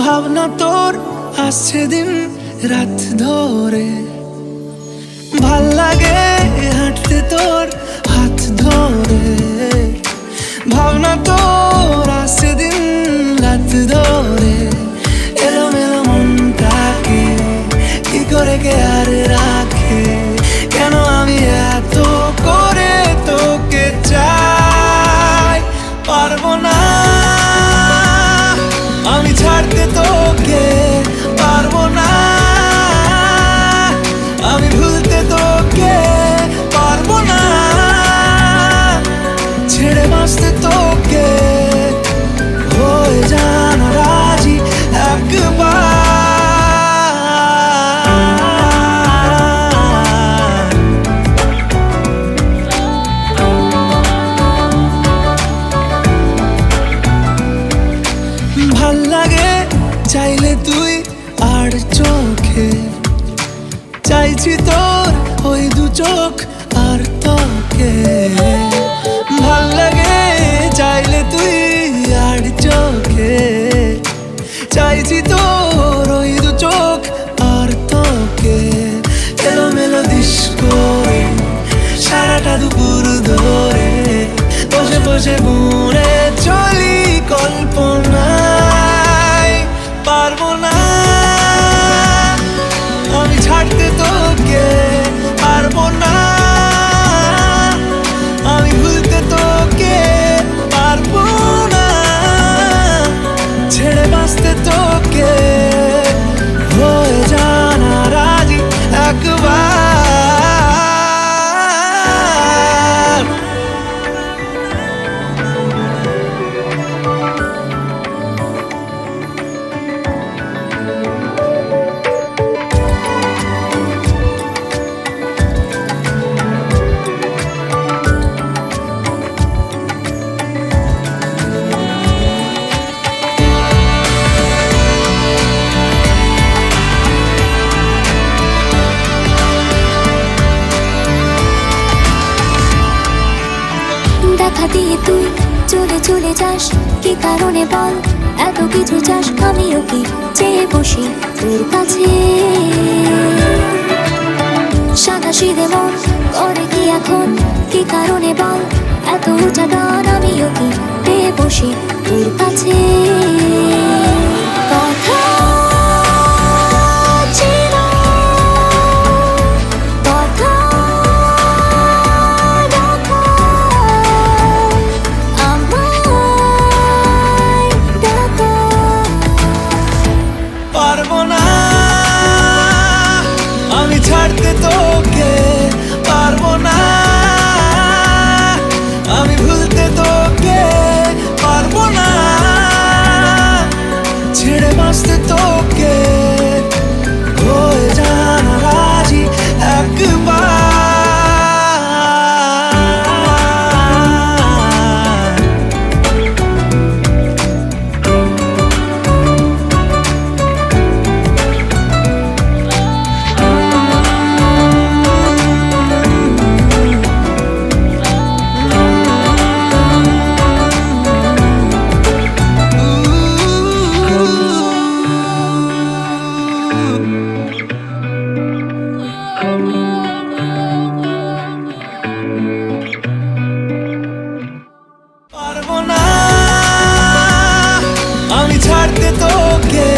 ভাবনা তোর আসছে দিন রাত ধরে, ভাল লাগে হাঁটতে তোর হাত ধরে। ভাবনা তোর আসছে দিন রাত ধরে, এলোমেলো মনটাকে কি করে কে আর রাখে? কেন আমি এত করে তোকে চাই, পারবো না আমি ছাড়তে তোকে, পারবো না আমি ভুলতে তোকে, পারবো না ছেড়ে বাঁচতে তোকে। হয়ে জানা রাজি একবার, ভাল লাগে চাইলে তুই আর চোখে, চাইছি তোর ওই দু চোখ আর তোকে। ভাল লাগে চাইলে তুই আর চোখে, চাইছি তোর ওই দু চোখ আর তোকে। এলোমেলো দিস করে সারাটা দুপুর ধরে, বসে বসে বুনে চলি কল্পনায়। পারবো না আমি ছাড়তে তোকে, পারবো না আমি ভুলতে তোকে, পারবো না ছেড়ে বাঁচতে তোকে। হয়ে জানা রাজি একবার, দেখা দিয়ে তুই চলে চলে যাস, কি কারণে বল এত কিছু চাস? আমিও কি চেয়ে বসি তোর কাছে, সাদাসিধে মন করে কি এখন? কি কারণে বল এত উঁচা টান? আমিও কি পেয়ে বসি তোর কাছে। কথা ছিল, কথা রাখা, আমায় ডাকা। পারবো না আমি ছাড়তে তোকে, পারবো না আমি ভুলতে তোকে, পারবো না ছেড়ে বাঁচতে তোকে। হয়ে জানা রাজি একবার, পারবো না আমি ছাড়তে তোকে,